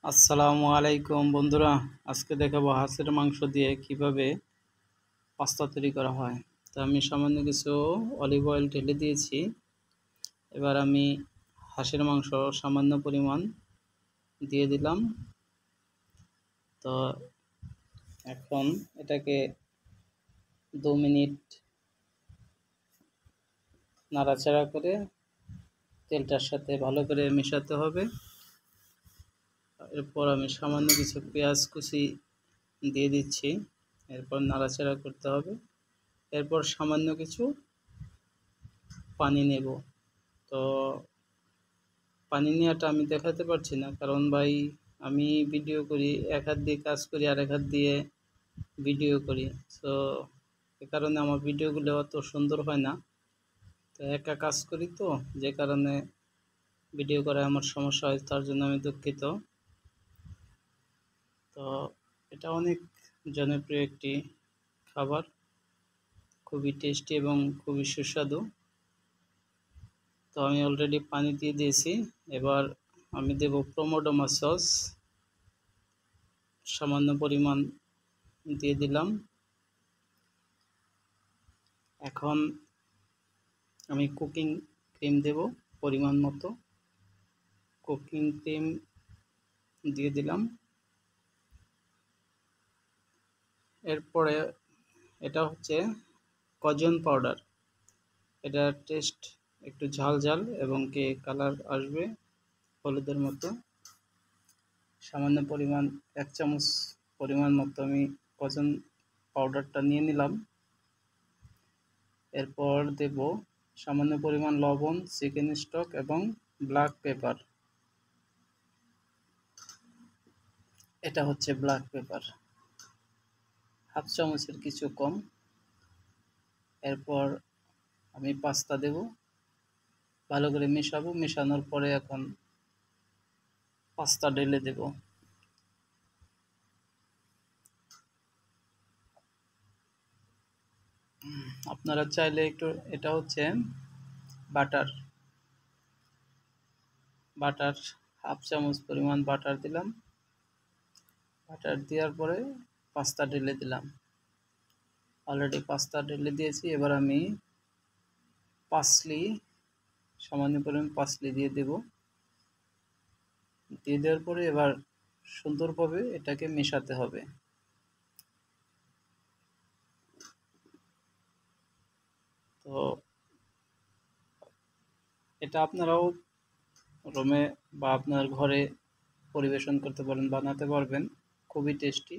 আসসালামু আলাইকুম বন্ধুরা। আজকে দেখাবো হাঁসের মাংস দিয়ে কিভাবে পাস্তা তৈরি করা হয়। তো আমি সামান্য কিছু অলিভ অয়েল ঢেলে দিয়েছি। এবার আমি হাঁসের মাংস সামান্য পরিমাণ দিয়ে দিলাম। তো এখন এটাকে 2 মিনিট নাড়াচাড়া করে তেলটার সাথে ভালো করে মেশাতে হবে। এরপর আমি সামান্য কিছু পেঁয়াজ কুচি দিয়ে দিচ্ছি। এরপর নাড়াচাড়া করতে হবে। এরপর সামান্য কিছু পানি নেব। তো পানি নেওয়াটা আমি দেখাতে পারছি না, কারণ ভাই আমি ভিডিও করি, এক হাত দিয়ে কাজ করি আর এক হাত দিয়ে ভিডিও করি। তো এ কারণে আমার ভিডিওগুলো অত সুন্দর হয় না। তো একা কাজ করি, তো যে কারণে ভিডিও করায় আমার সমস্যা হয়, তার জন্য আমি দুঃখিত। তো এটা অনেক জনপ্রিয় একটি খাবার, খুবই টেস্টি এবং খুবই সুস্বাদু। তো আমি অলরেডি পানি দিয়ে দিয়েছি। এবার আমি দেব প্রোমোডোমা সস, সামান্য পরিমাণ দিয়ে দিলাম। এখন আমি কুকিং ক্রিম দেব পরিমাণ মতো। কুকিং ক্রিম দিয়ে দিলাম। এরপরে এটা হচ্ছে কজন পাউডার। এটার টেস্ট একটু ঝাল ঝাল এবং কি কালার আসবে হলুদের মতো। সামান্য পরিমাণ 1 চামচ পরিমাণ মতো আমি কজন পাউডারটা নিয়ে নিলাম। এরপর দেব সামান্য পরিমাণ লবণ, চিকেন স্টক এবং ব্ল্যাক পেপার। এটা হচ্ছে ব্ল্যাক পেপার, 1/2 চামচের কিছু কম। এরপর আমি পাস্তা দেব, ভালো করে মেশাবো। মেশানোর পরে এখন পাস্তা ঢেলে দেব। আপনারা চাইলে একটু, এটা হচ্ছে বাটার, বাটার 1/2 চামচ পরিমাণ বাটার দিলাম। বাটার দেওয়ার পরে পাস্তা ঢেলে দিলাম। অলরেডি পাস্তা ঢেলে দিয়েছি। এবার আমি পার্সলি, সামান্য পরিমাণ পার্সলি দিয়ে দেব। দিয়ে দেওয়ার পরে এবার সুন্দরভাবে এটাকে মেশাতে হবে। তো এটা আপনারাও রুমে বা আপনার ঘরে পরিবেশন করতে পারেন, বানাতে পারবেন। খুবই টেস্টি।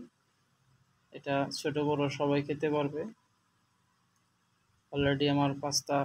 এটা ছোট বড় সবাই খেতে পারবে। অলরেডি আমার পাস্তা